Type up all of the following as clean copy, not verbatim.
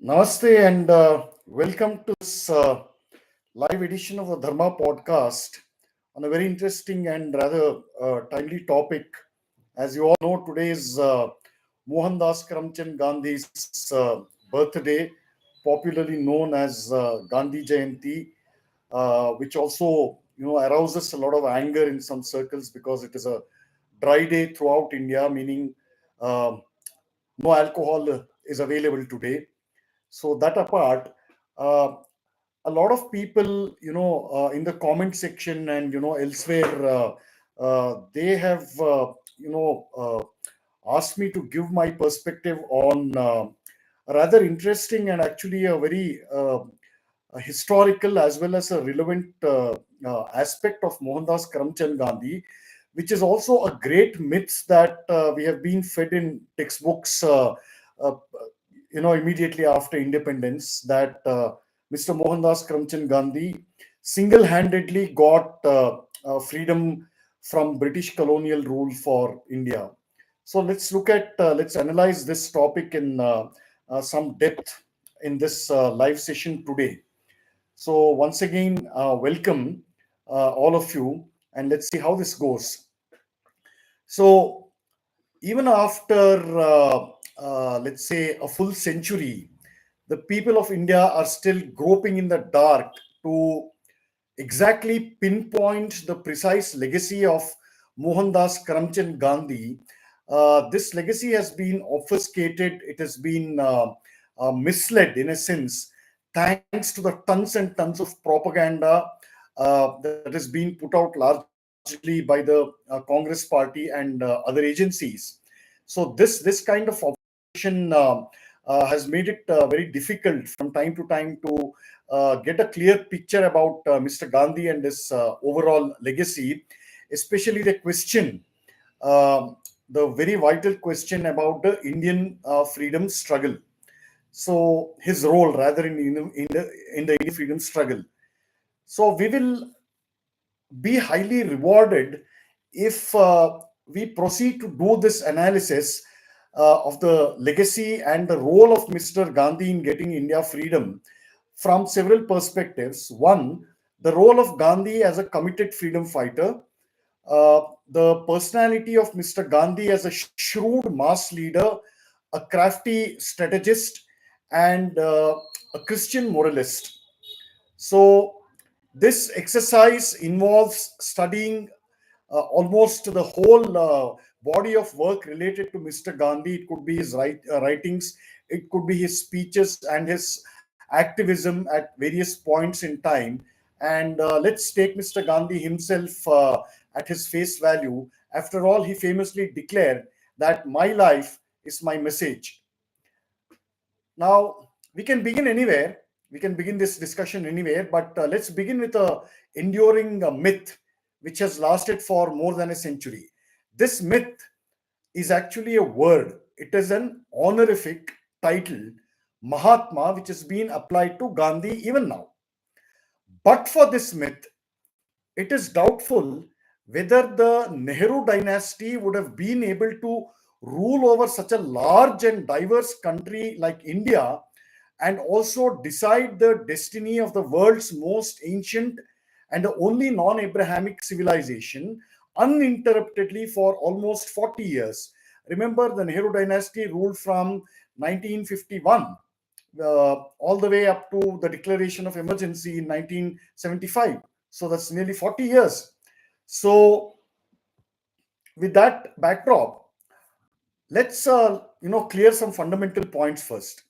Namaste and welcome to this live edition of the Dharma podcast on a very interesting and rather timely topic. As you all know, today is Mohandas Karamchand Gandhi's birthday, popularly known as Gandhi Jayanti, which also arouses a lot of anger in some circles because it is a dry day throughout India, meaning uh, no alcohol is available today. So that apart, uh, a lot of people, in the comment section and elsewhere, they have asked me to give my perspective on a rather interesting and actually a very a historical as well as a relevant aspect of Mohandas Karamchand Gandhi, which is also a great myth that we have been fed in textbooks. Uh, Immediately after independence, that Mr. Mohandas Karamchand Gandhi single-handedly got freedom from British colonial rule for India. So let's analyze this topic in some depth in this live session today. So once again, welcome all of you, and let's see how this goes. So even after let's say a full century, the people of India are still groping in the dark to exactly pinpoint the precise legacy of Mohandas Karamchand Gandhi. This legacy has been obfuscated, it has been misled in a sense, thanks to the tons and tons of propaganda that has been put out largely by the Congress Party and other agencies. So this kind of obfuscation has made it very difficult from time to time to get a clear picture about Mr. Gandhi and his overall legacy, especially the question, the very vital question about the Indian freedom struggle. So his role rather in the Indian freedom struggle. So we will be highly rewarded if we proceed to do this analysis of the legacy and the role of Mr. Gandhi in getting India freedom from several perspectives. One, the role of Gandhi as a committed freedom fighter, the personality of Mr. Gandhi as a shrewd mass leader, a crafty strategist, and a Christian moralist. So, this exercise involves studying almost the whole body of work related to Mr. Gandhi. It could be his writings, it could be his speeches and his activism at various points in time. And let's take Mr. Gandhi himself at his face value. After all, he famously declared that my life is my message. Now, we can begin anywhere. We can begin this discussion anywhere, but let's begin with a enduring myth which has lasted for more than a century. This myth is actually a word. It is an honorific title, Mahatma, which has been applied to Gandhi even now. But for this myth, it is doubtful whether the Nehru dynasty would have been able to rule over such a large and diverse country like India and also decide the destiny of the world's most ancient and the only non Abrahamic civilization uninterruptedly for almost 40 years. Remember, the Nehru dynasty ruled from 1951 all the way up to the declaration of emergency in 1975. So that's nearly 40 years. So, with that backdrop, let's clear some fundamental points first.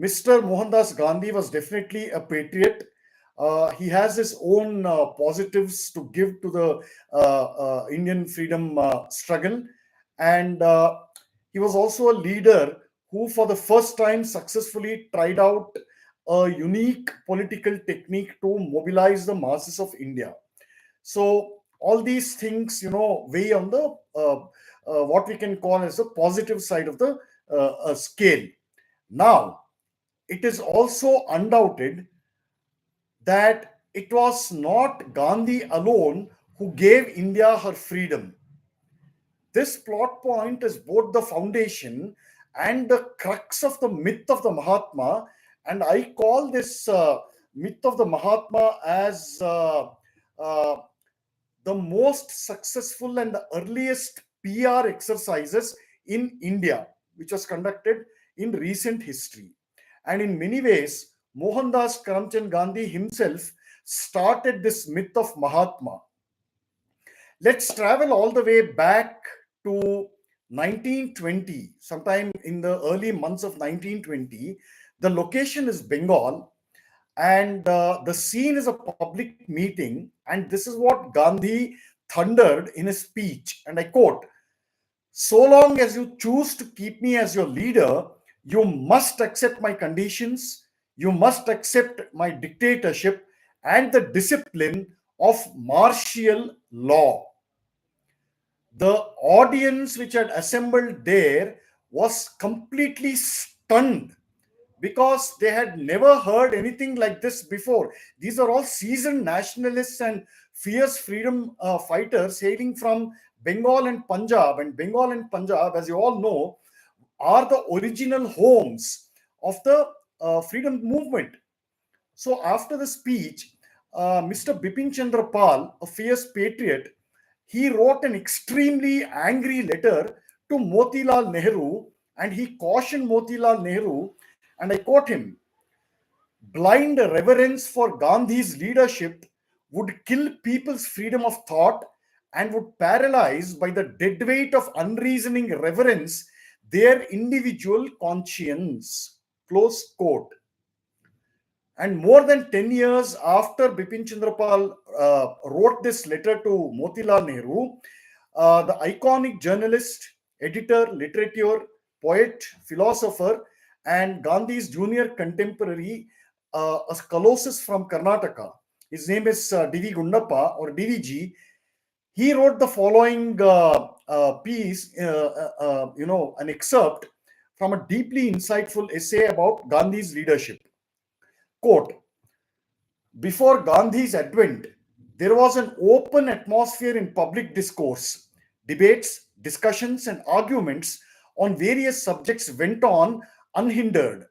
Mr. Mohandas Gandhi was definitely a patriot. He has his own positives to give to the Indian freedom struggle, and he was also a leader who, for the first time, successfully tried out a unique political technique to mobilize the masses of India. So all these things, weigh on the what we can call as the positive side of the scale. Now, it is also undoubted that it was not Gandhi alone who gave India her freedom. This plot point is both the foundation and the crux of the myth of the Mahatma, And I call this myth of the Mahatma as uh, the most successful and the earliest PR exercises in India, which was conducted in recent history. And in many ways, Mohandas Karamchand Gandhi himself started this myth of Mahatma. Let's travel all the way back to 1920, sometime in the early months of 1920. The location is Bengal, and the scene is a public meeting. And this is what Gandhi thundered in his speech. And I quote, "So long as you choose to keep me as your leader, you must accept my conditions, you must accept my dictatorship and the discipline of martial law." The audience which had assembled there was completely stunned, because they had never heard anything like this before. These are all seasoned nationalists and fierce freedom fighters hailing from Bengal and Punjab. And Bengal and Punjab, as you all know, are the original homes of the freedom movement. So after the speech, Mr. Bipin Chandra Pal, a fierce patriot, he wrote an extremely angry letter to Motilal Nehru, and he cautioned Motilal Nehru, and I quote him, "Blind reverence for Gandhi's leadership would kill people's freedom of thought and would paralyze by the dead weight of unreasoning reverence their individual conscience." Close quote. And more than 10 years after Bipin Chandrapal wrote this letter to Motilal Nehru, the iconic journalist, editor, literature, poet, philosopher, and Gandhi's junior contemporary, a colossus from Karnataka. His name is D.V. Gundappa, or DVG. He wrote the following piece, an excerpt from a deeply insightful essay about Gandhi's leadership. Quote, "Before Gandhi's advent, there was an open atmosphere in public discourse. Debates, discussions, and arguments on various subjects went on unhindered.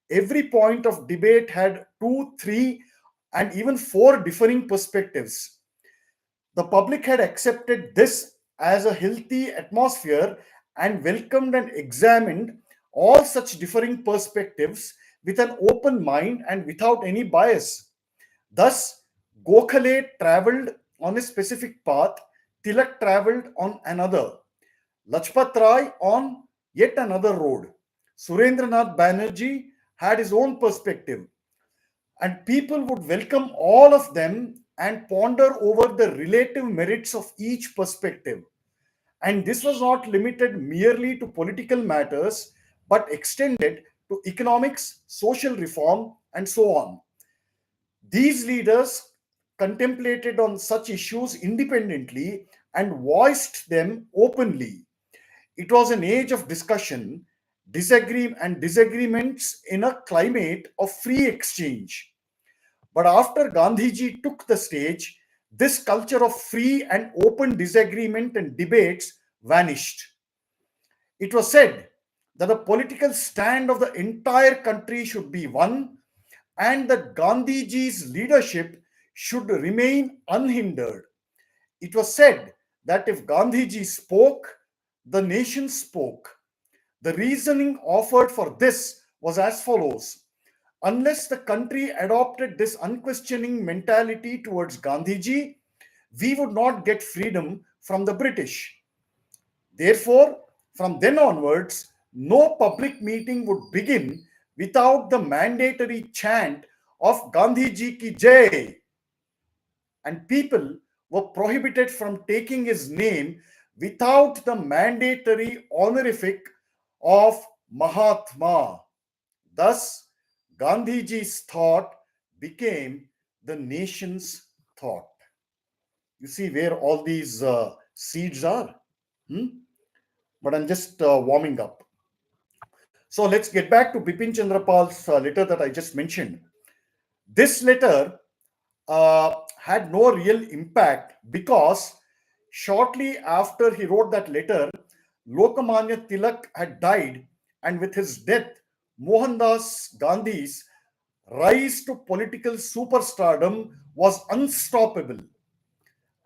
Every point of debate had two, three, and even four differing perspectives. The public had accepted this as a healthy atmosphere and welcomed and examined all such differing perspectives with an open mind and without any bias. Thus, Gokhale traveled on a specific path, Tilak traveled on another, Lajpat Rai on yet another road. Surendranath Banerjee had his own perspective, and people would welcome all of them and ponder over the relative merits of each perspective. And this was not limited merely to political matters, but extended to economics, social reform, and so on. These leaders contemplated on such issues independently and voiced them openly. It was an age of discussion, disagreements in a climate of free exchange. But after Gandhiji took the stage, this culture of free and open disagreement and debates vanished. It was said that the political stand of the entire country should be one, and that Gandhiji's leadership should remain unhindered. It was said that if Gandhiji spoke, the nation spoke. The reasoning offered for this was as follows: unless the country adopted this unquestioning mentality towards Gandhiji, we would not get freedom from the British. Therefore, from then onwards, no public meeting would begin without the mandatory chant of Gandhiji ki Jai, and people were prohibited from taking his name without the mandatory honorific of Mahatma. Thus, Gandhiji's thought became the nation's thought. You see where all these seeds are? Hmm? But I'm just warming up. So let's get back to Bipin Chandrapal's letter that I just mentioned. This letter had no real impact because shortly after he wrote that letter, Lokamanya Tilak had died, and with his death, Mohandas Gandhi's rise to political superstardom was unstoppable.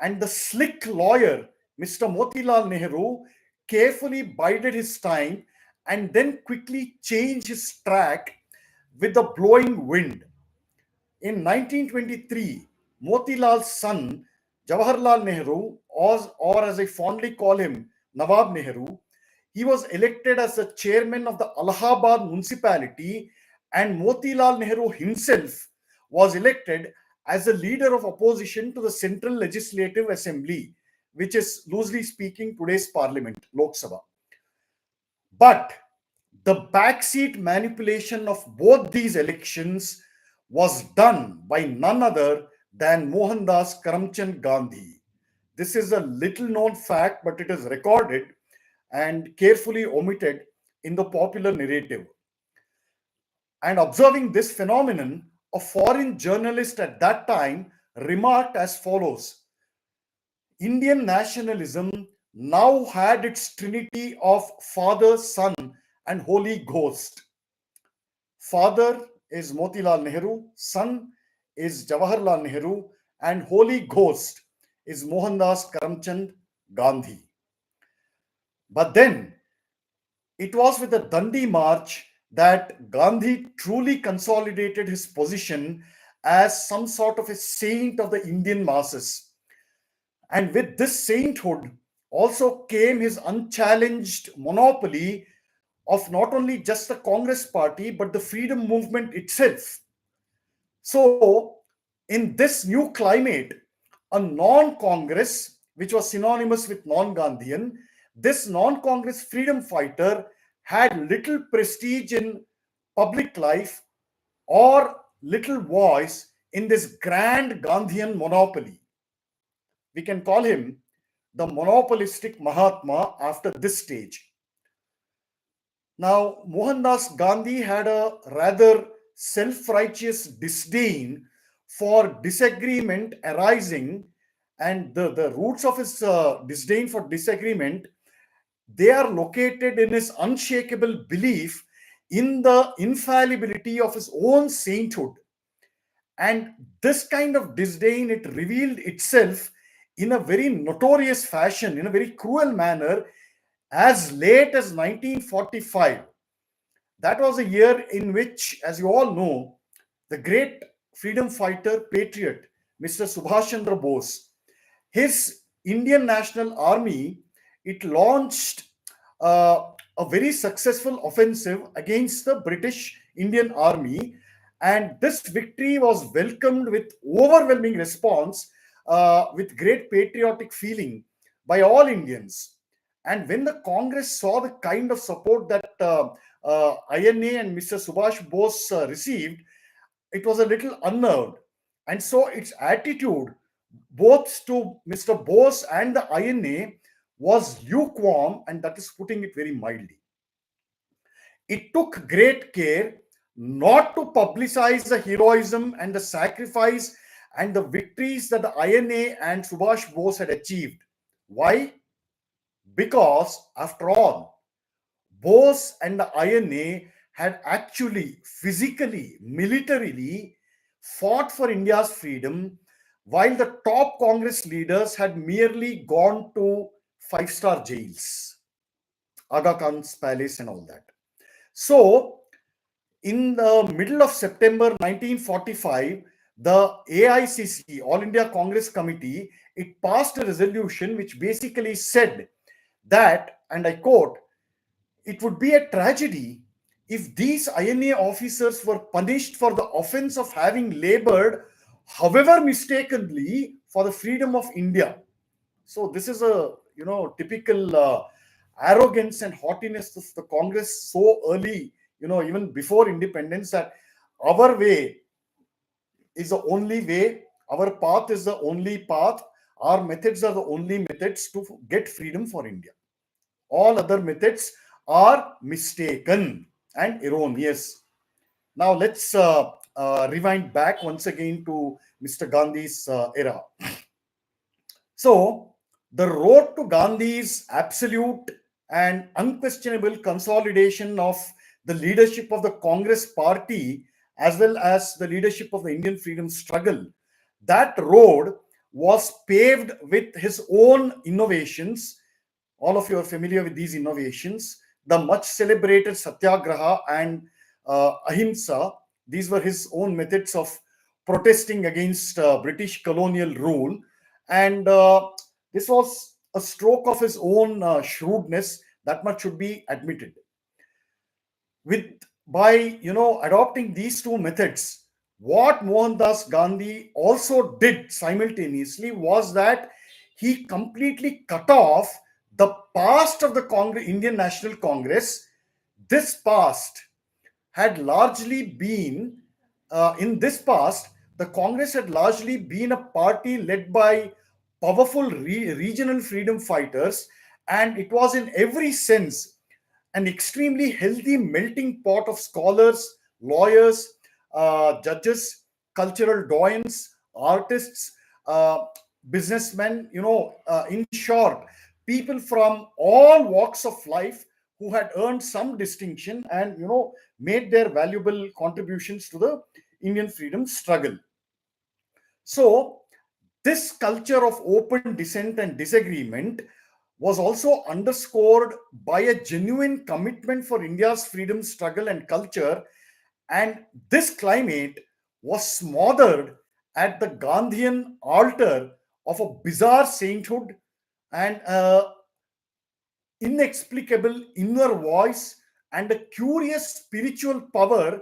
And the slick lawyer, Mr. Motilal Nehru, carefully bided his time and then quickly changed his track with the blowing wind. In 1923, Motilal's son, Jawaharlal Nehru, or as I fondly call him, Nawab Nehru, he was elected as the chairman of the Allahabad municipality, and Motilal Nehru himself was elected as the leader of opposition to the Central Legislative Assembly, which is loosely speaking today's parliament, Lok Sabha. But the backseat manipulation of both these elections was done by none other than Mohandas Karamchand Gandhi. This is a little known fact, but it is recorded and carefully omitted in the popular narrative. And observing this phenomenon, a foreign journalist at that time remarked as follows: Indian nationalism now had its trinity of Father, Son, and Holy Ghost. Father is Motilal Nehru, Son is Jawaharlal Nehru, and Holy Ghost is Mohandas Karamchand Gandhi. But then it was with the Dandi March that Gandhi truly consolidated his position as some sort of a saint of the Indian masses. And with this sainthood also came his unchallenged monopoly of not only just the Congress party, but the freedom movement itself. So, in this new climate, a non Congress, which was synonymous with non Gandhian, this non Congress freedom fighter had little prestige in public life or little voice in this grand Gandhian monopoly. We can call him the monopolistic Mahatma after this stage. Now, Mohandas Gandhi had a rather self righteous disdain for disagreement arising, and the roots of his disdain for disagreement, they are located in his unshakable belief in the infallibility of his own sainthood. And this kind of disdain, it revealed itself in a very notorious fashion, in a very cruel manner, as late as 1945. That was a year in which, as you all know, the great freedom fighter, patriot, Mr. Subhash Chandra Bose, his Indian National Army, it launched a very successful offensive against the British Indian Army. And this victory was welcomed with overwhelming response, with great patriotic feeling by all Indians. And when the Congress saw the kind of support that INA and Mr. Subhash Bose received, it was a little unnerved. And so its attitude, both to Mr. Bose and the INA, was lukewarm, and that is putting it very mildly. It took great care not to publicize the heroism and the sacrifice and the victories that the INA and Subhash Bose had achieved. Why? Because, after all, Bose and the INA had actually physically, militarily fought for India's freedom, while the top Congress leaders had merely gone to five-star jails, Aga Khan's palace and all that. So, in the middle of September 1945, the AICC, All India Congress Committee, it passed a resolution which basically said that, and I quote, it would be a tragedy if these INA officers were punished for the offense of having labored, however mistakenly, for the freedom of India. So this is a typical arrogance and haughtiness of the Congress so early, even before independence, that our way is the only way, our path is the only path, our methods are the only methods to get freedom for India. All other methods are mistaken and erroneous. Now let's rewind back once again to Mr. Gandhi's era. So the road to Gandhi's absolute and unquestionable consolidation of the leadership of the Congress party as well as the leadership of the Indian freedom struggle. That road was paved with his own innovations. All of you are familiar with these innovations. The much celebrated Satyagraha and Ahimsa, these were his own methods of protesting against British colonial rule. And this was a stroke of his own shrewdness, that much should be admitted. With by adopting these two methods, what Mohandas Gandhi also did simultaneously was that he completely cut off the past of the Indian National Congress. This past had largely been, in this past, the Congress had largely been a party led by powerful regional freedom fighters, and it was in every sense an extremely healthy melting pot of scholars, lawyers, judges, cultural doyens, artists, businessmen, in short, people from all walks of life who had earned some distinction and, made their valuable contributions to the Indian freedom struggle. So, this culture of open dissent and disagreement was also underscored by a genuine commitment for India's freedom struggle and culture. And this climate was smothered at the Gandhian altar of a bizarre sainthood and inexplicable inner voice and a curious spiritual power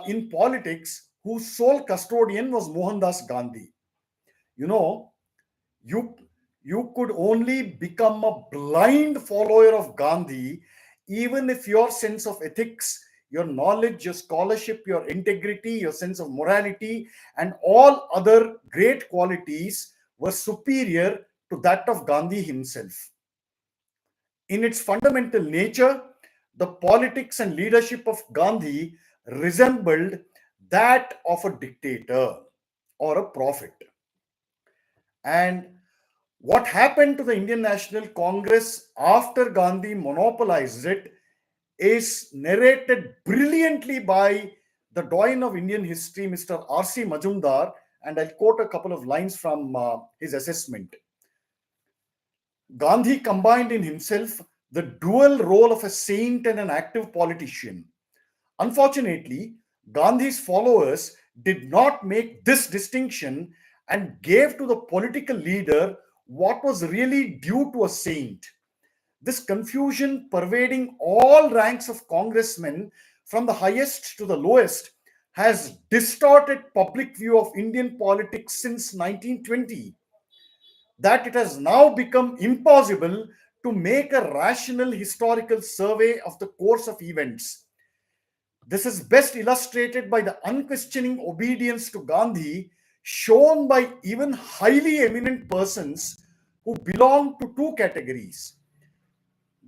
in politics, whose sole custodian was Mohandas Gandhi. You know, you you could only become a blind follower of Gandhi, even if your sense of ethics, your knowledge, your scholarship, your integrity, your sense of morality, and all other great qualities were superior to that of Gandhi himself. In its fundamental nature, the politics and leadership of Gandhi resembled that of a dictator or a prophet. And what happened to the Indian National Congress after Gandhi monopolized it is narrated brilliantly by the doyen of Indian history, Mr. R.C. Majumdar, and I'll quote a couple of lines from his assessment. Gandhi combined in himself the dual role of a saint and an active politician. Unfortunately, Gandhi's followers did not make this distinction and gave to the political leader what was really due to a saint. This confusion pervading all ranks of congressmen from the highest to the lowest has distorted public view of Indian politics since 1920, that it has now become impossible to make a rational historical survey of the course of events. This is best illustrated by the unquestioning obedience to Gandhi shown by even highly eminent persons who belong to two categories.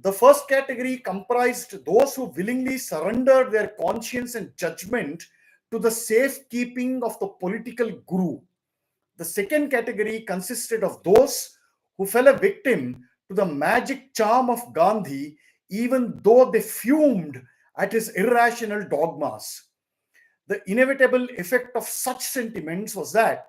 The first category comprised those who willingly surrendered their conscience and judgment to the safekeeping of the political guru. The second category consisted of those who fell a victim to the magic charm of Gandhi, even though they fumed at his irrational dogmas. The inevitable effect of such sentiments was that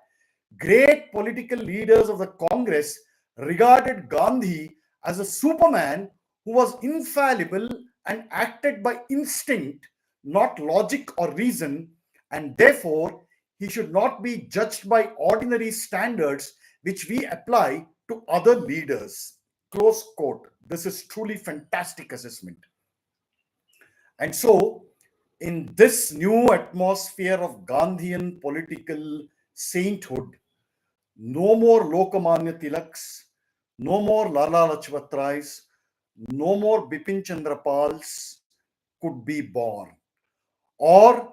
great political leaders of the Congress regarded Gandhi as a superman who was infallible and acted by instinct, not logic or reason, and therefore he should not be judged by ordinary standards which we apply to other leaders. Close quote. This is truly fantastic assessment. And so, in this new atmosphere of Gandhian political sainthood, no more Lokamanya Tilaks, no more Lala Lajpat Rais, no more Bipin Chandra Pals could be born. Or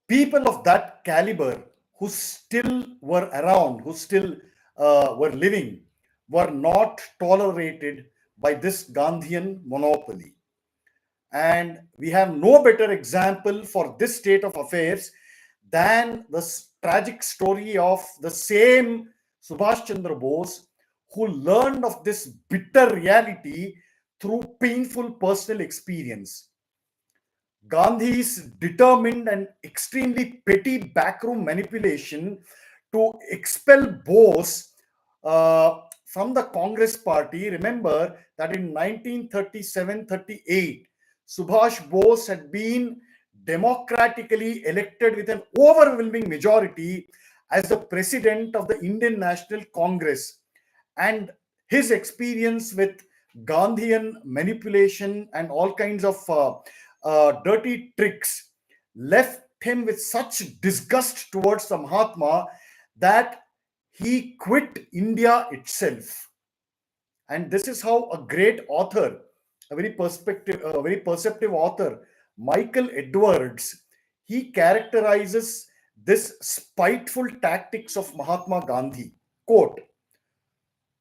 people of that caliber who still were around, who still were living, were not tolerated by this Gandhian monopoly. And we have no better example for this state of affairs than the tragic story of the same Subhash Chandra Bose, who learned of this bitter reality through painful personal experience. Gandhi's determined and extremely petty backroom manipulation to expel Bose from the Congress party. Remember that in 1937-38, Subhash Bose had been democratically elected with an overwhelming majority as the president of the Indian National Congress. And his experience with Gandhian manipulation and all kinds of dirty tricks left him with such disgust towards the Mahatma that he quit India itself. And this is how a great author, a very perceptive author, Michael Edwards, he characterizes this spiteful tactics of Mahatma Gandhi. Quote,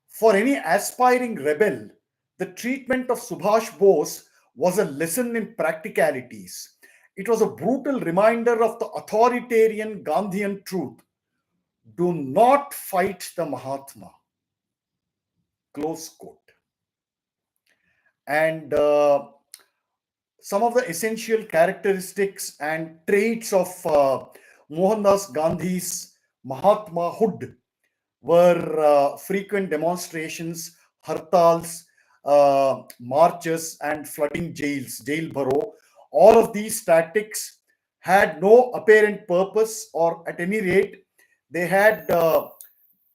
for any aspiring rebel, the treatment of Subhash Bose was a lesson in practicalities. It was a brutal reminder of the authoritarian Gandhian truth. Do not fight the Mahatma. Close quote. And some of the essential characteristics and traits of Mohandas Gandhi's Mahatmahood were frequent demonstrations, hartals, marches, and flooding jails, jail burrow. All of these tactics had no apparent purpose, or at any rate, they had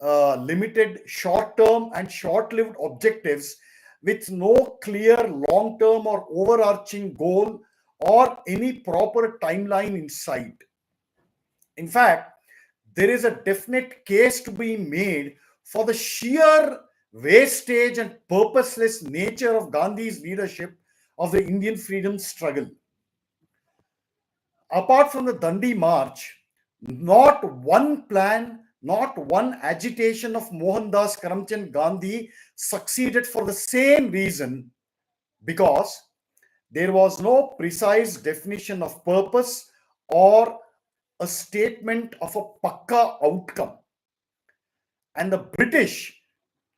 limited short term and short lived objectives with no clear long term or overarching goal or any proper timeline in sight. In fact, there is a definite case to be made for the sheer wastage and purposeless nature of Gandhi's leadership of the Indian freedom struggle. Apart from the Dandi March, not one plan, not one agitation of Mohandas Karamchand Gandhi succeeded for the same reason, because there was no precise definition of purpose or a statement of a pakka outcome. And the British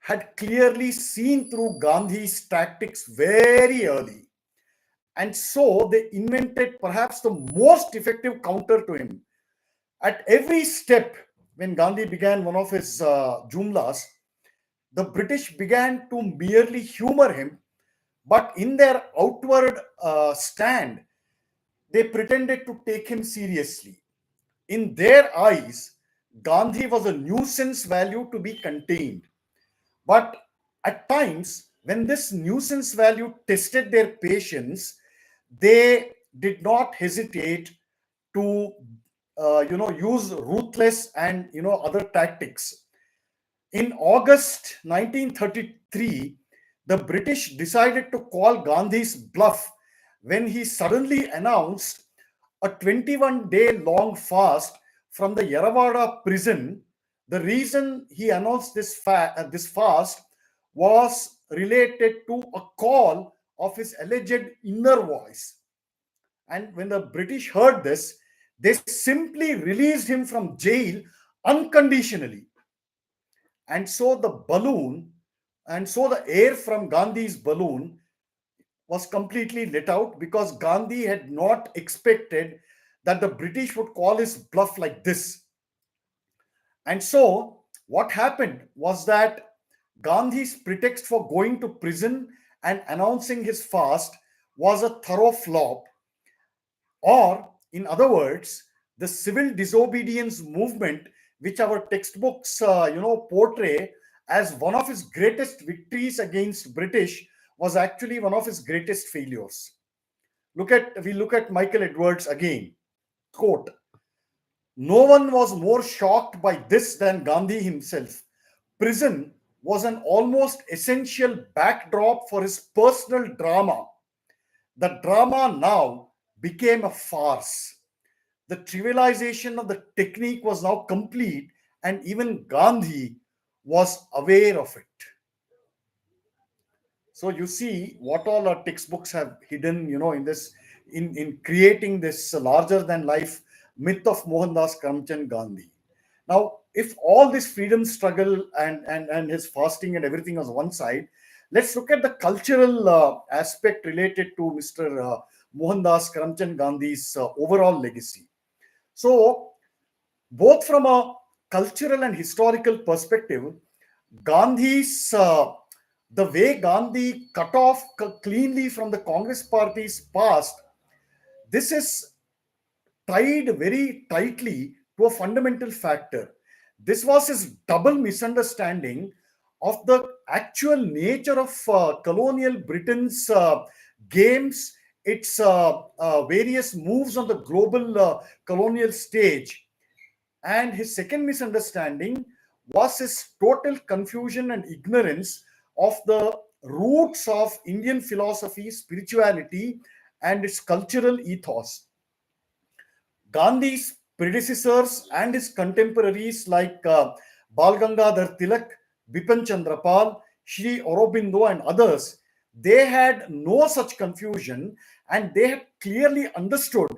had clearly seen through Gandhi's tactics very early. And so they invented perhaps the most effective counter to him. At every step, when Gandhi began one of his jumlas, the British began to merely humor him, but in their outward stand, they pretended to take him seriously. In their eyes, Gandhi was a nuisance value to be contained. But at times, when this nuisance value tested their patience, they did not hesitate to, use ruthless and other tactics. In August 1933, the British decided to call Gandhi's bluff when he suddenly announced a 21-day long fast from the Yerawada prison. The reason he announced this fast was related to a call of his alleged inner voice. And when the British heard this, they simply released him from jail unconditionally. And so the air from Gandhi's balloon was completely let out, because Gandhi had not expected that the British would call his bluff like this. And so what happened was that Gandhi's pretext for going to prison and announcing his fast was a thorough flop. Or, in other words, the civil disobedience movement, which our textbooks, portray as one of his greatest victories against British, was actually one of his greatest failures. We look at Michael Edwards again. Quote, no one was more shocked by this than Gandhi himself. Prison was an almost essential backdrop for his personal drama. The drama now became a farce. The trivialization of the technique was now complete, and even Gandhi was aware of it. So you see what all our textbooks have hidden, in creating this larger than life myth of Mohandas Karamchand Gandhi. Now, if all this freedom struggle and his fasting and everything was one side, let's look at the cultural aspect related to Mr. Mohandas Karamchand Gandhi's overall legacy. So, both from a cultural and historical perspective, Gandhi's the way Gandhi cut off cleanly from the Congress party's past, this is tied very tightly to a fundamental factor. This was his double misunderstanding of the actual nature of colonial Britain's games, its various moves on the global colonial stage. And his second misunderstanding was his total confusion and ignorance of the roots of Indian philosophy, spirituality, and its cultural ethos. Gandhi's predecessors and his contemporaries like Bal Gangadhar Tilak, Bipin Chandra Pal, Sri Aurobindo, and others, they had no such confusion, and they had clearly understood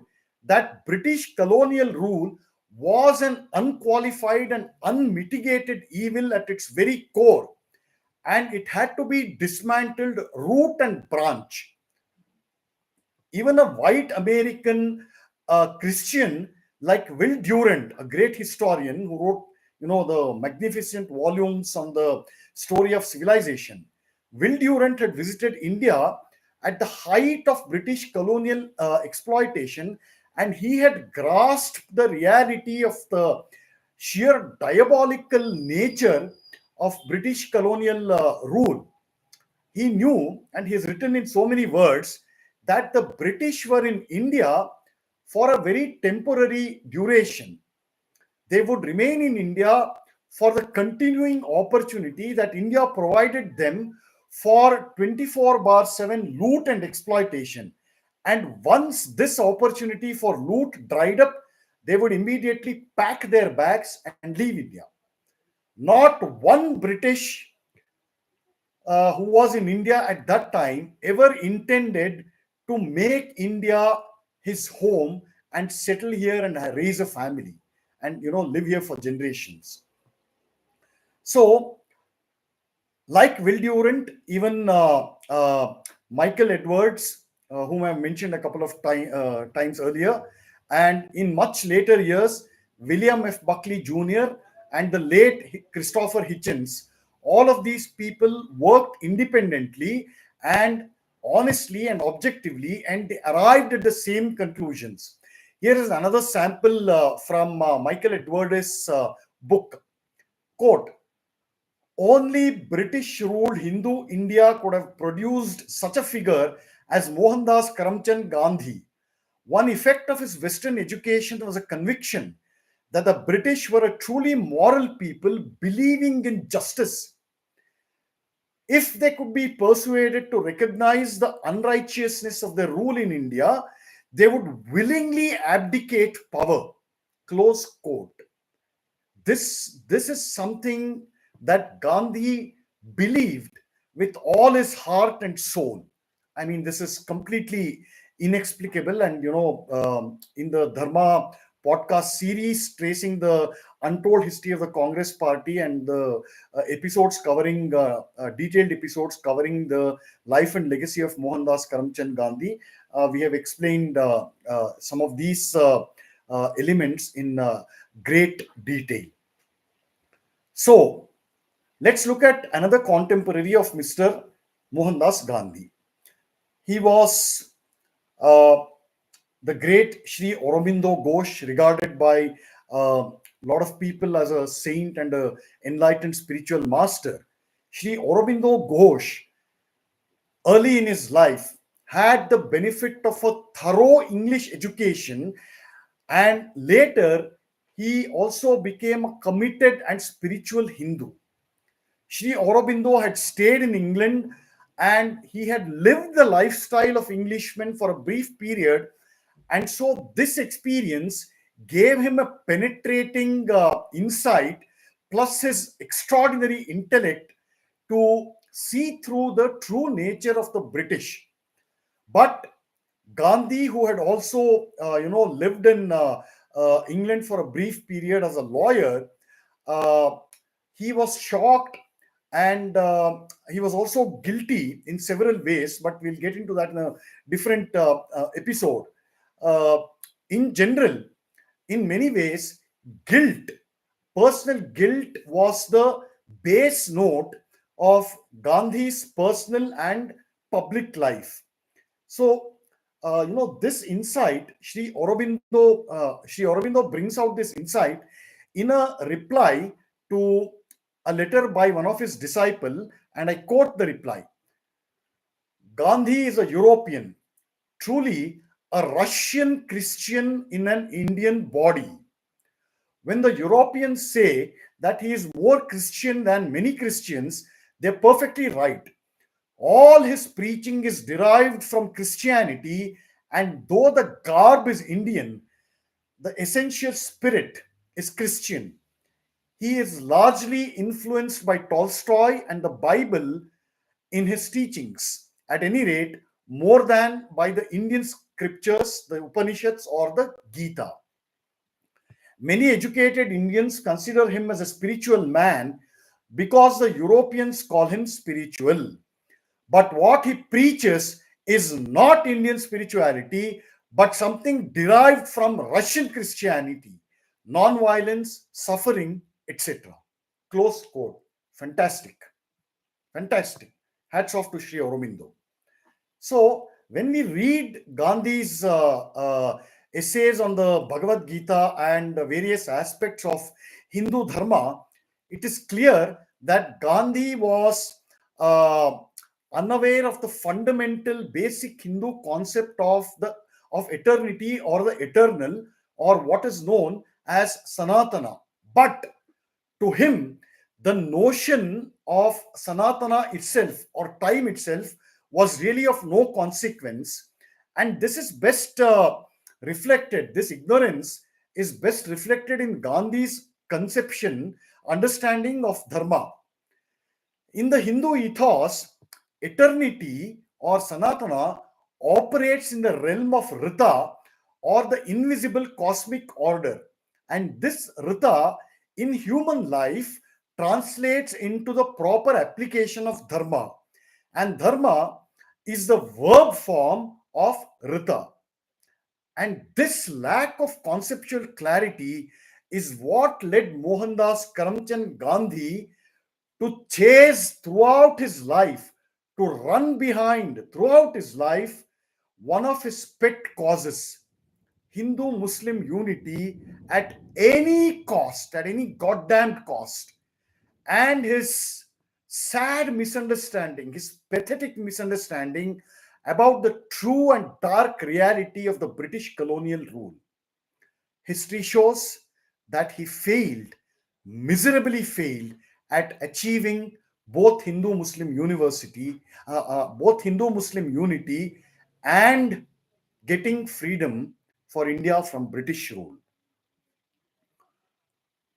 that British colonial rule was an unqualified and unmitigated evil at its very core, and it had to be dismantled root and branch. Even a white American Christian like Will Durant, a great historian who wrote, the magnificent volumes on the story of civilization. Will Durant had visited India at the height of British colonial exploitation, and he had grasped the reality of the sheer diabolical nature of British colonial rule. He knew, and he has written in so many words, that the British were in India for a very temporary duration. They would remain in India for the continuing opportunity that India provided them for 24 bar 7 loot and exploitation. And once this opportunity for loot dried up, they would immediately pack their bags and leave India. Not one British who was in India at that time ever intended to make India his home and settle here and raise a family and live here for generations. So, like Will Durant, even Michael Edwards, whom I mentioned a couple of times earlier, and in much later years, William F. Buckley Jr. and the late Christopher Hitchens, all of these people worked independently and honestly and objectively, and they arrived at the same conclusions. Here is another sample from Michael Edwards' book. Quote, only British ruled Hindu India could have produced such a figure as Mohandas Karamchand Gandhi. One effect of his Western education was a conviction that the British were a truly moral people believing in justice. If they could be persuaded to recognize the unrighteousness of their rule in India, they would willingly abdicate power. Close quote. This is something that Gandhi believed with all his heart and soul. I mean, this is completely inexplicable. And, in the Dharma podcast series, tracing the untold history of the Congress party and the episodes covering, detailed episodes covering the life and legacy of Mohandas Karamchand Gandhi, we have explained some of these elements in great detail. So, let's look at another contemporary of Mr. Mohandas Gandhi. He was the great Sri Aurobindo Ghosh, regarded by a lot of people as a saint and an enlightened spiritual master. Sri Aurobindo Ghosh, early in his life, had the benefit of a thorough English education, and later he also became a committed and spiritual Hindu. Sri Aurobindo had stayed in England and he had lived the lifestyle of Englishmen for a brief period. And so this experience gave him a penetrating insight, plus his extraordinary intellect, to see through the true nature of the British. But Gandhi, who had also, lived in England for a brief period as a lawyer, he was shocked and he was also guilty in several ways, but we'll get into that in a different episode. Uh, in general, in many ways, guilt, personal guilt, was the base note of Gandhi's personal and public life. So, this insight, Sri Aurobindo brings out this insight in a reply to a letter by one of his disciples, and I quote the reply: Gandhi is a European, truly a Russian Christian in an Indian body. When the Europeans say that he is more Christian than many Christians, they're perfectly right. All his preaching is derived from Christianity, and though the garb is Indian, the essential spirit is Christian. He is largely influenced by Tolstoy and the Bible in his teachings, at any rate, more than by the Indian scriptures, the Upanishads, or the Gita. Many educated Indians consider him as a spiritual man because the Europeans call him spiritual. But what he preaches is not Indian spirituality, but something derived from Russian Christianity: non-violence, suffering, etc. Close quote. Fantastic. Fantastic. Hats off to Sri Aurobindo. So, when we read Gandhi's essays on the Bhagavad Gita and various aspects of Hindu Dharma, it is clear that Gandhi was unaware of the fundamental basic Hindu concept of eternity, or the eternal, or what is known as Sanatana. But to him, the notion of Sanatana itself, or time itself, was really of no consequence. And this is best reflected, this ignorance is best reflected in Gandhi's conception, understanding of Dharma. In the Hindu ethos, eternity, or Sanatana, operates in the realm of Rita, or the invisible cosmic order. And this Rita in human life translates into the proper application of Dharma. And Dharma is the verb form of Rita. And this lack of conceptual clarity is what led Mohandas Karamchand Gandhi to chase throughout his life, to run behind throughout his life, one of his pet causes: Hindu Muslim unity, at any cost, at any goddamn cost. And his sad misunderstanding, his pathetic misunderstanding about the true and dark reality of the British colonial rule. History shows that he failed, miserably failed, at achieving both Hindu-Muslim both Hindu-Muslim unity, and getting freedom for India from British rule.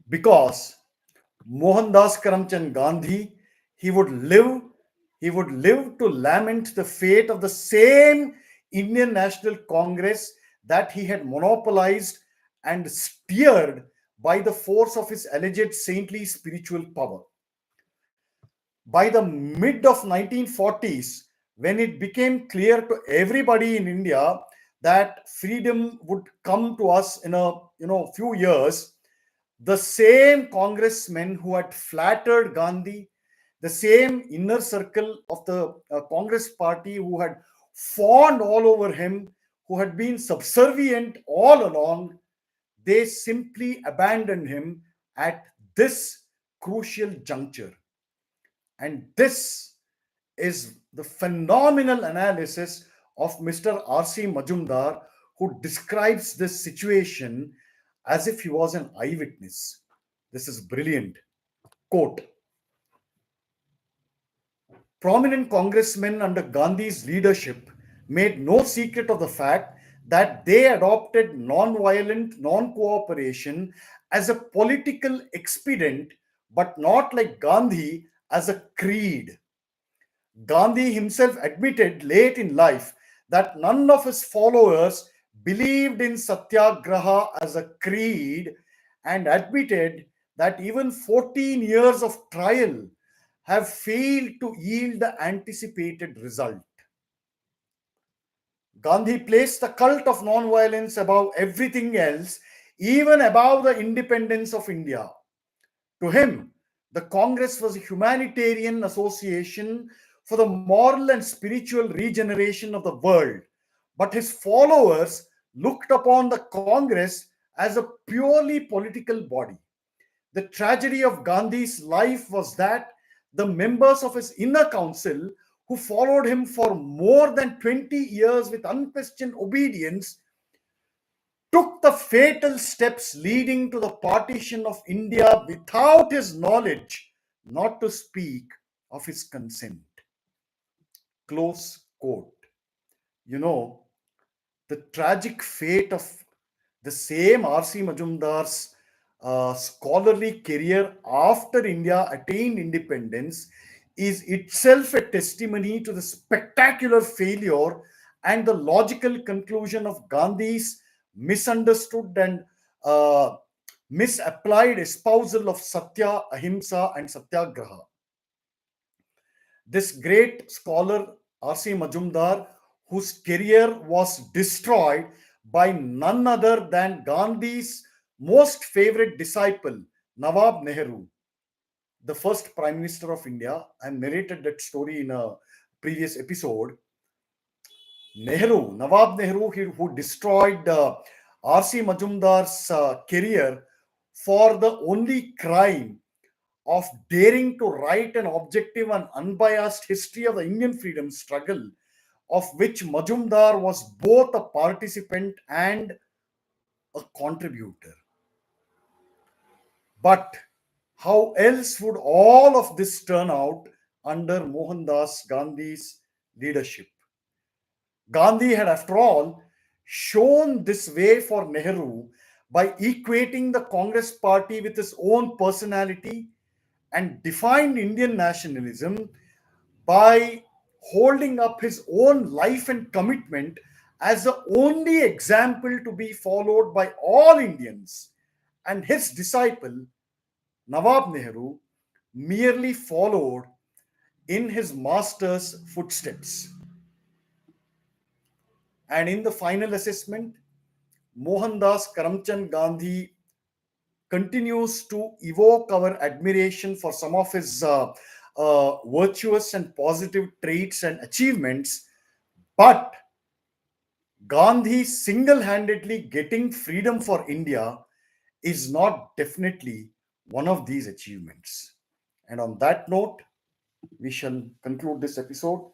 Because Mohandas Karamchand Gandhi, he would live to lament the fate of the same Indian National Congress that he had monopolized and steered by the force of his alleged saintly spiritual power. By the mid of 1940s, when it became clear to everybody in India that freedom would come to us in a few years, the same congressmen who had flattered Gandhi, the same inner circle of the Congress party who had fawned all over him, who had been subservient all along, they simply abandoned him at this crucial juncture. And this is the phenomenal analysis of Mr. R.C. Majumdar, who describes this situation as if he was an eyewitness. This is brilliant. Quote: prominent congressmen under Gandhi's leadership made no secret of the fact that they adopted non-violent non-cooperation as a political expedient, but not like Gandhi as a creed. Gandhi himself admitted late in life that none of his followers believed in satyagraha as a creed, and admitted that even 14 years of trial have failed to yield the anticipated result. Gandhi placed the cult of non-violence above everything else, even above the independence of India. To him, the Congress was a humanitarian association for the moral and spiritual regeneration of the world. But his followers looked upon the Congress as a purely political body. The tragedy of Gandhi's life was that the members of his inner council, who followed him for more than 20 years with unquestioned obedience, took the fatal steps leading to the partition of India without his knowledge, not to speak of his consent. Close quote. You know, the tragic fate of the same R.C. Majumdar's scholarly career after India attained independence is itself a testimony to the spectacular failure and the logical conclusion of Gandhi's misunderstood and misapplied espousal of Satya, Ahimsa, and Satyagraha. This great scholar, R.C. Majumdar, whose career was destroyed by none other than Gandhi's most favorite disciple, Nawab Nehru, the first Prime Minister of India. I narrated that story in a previous episode. Nawab Nehru, who destroyed R.C. Majumdar's career for the only crime of daring to write an objective and unbiased history of the Indian freedom struggle, of which Majumdar was both a participant and a contributor. But how else would all of this turn out under Mohandas Gandhi's leadership? Gandhi had, after all, shown this way for Nehru by equating the Congress party with his own personality, and defined Indian nationalism by holding up his own life and commitment as the only example to be followed by all Indians. And his disciple, Nawab Nehru, merely followed in his master's footsteps. And in the final assessment, Mohandas Karamchand Gandhi continues to evoke our admiration for some of his virtuous and positive traits and achievements. But Gandhi single handedly getting freedom for India is not definitely one of these achievements. And on that note, we shall conclude this episode.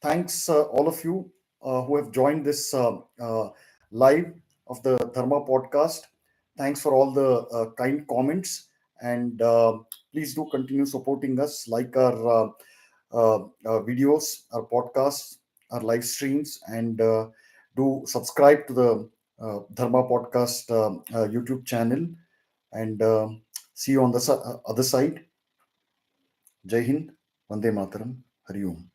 Thanks, all of you who have joined this live of the Dharma podcast. Thanks for all the kind comments. And please do continue supporting us, like our videos, our podcasts, our live streams, and do subscribe to the Dharma podcast YouTube channel. And see you on the other side. Jai Hind, Vande Mataram, Hari Om.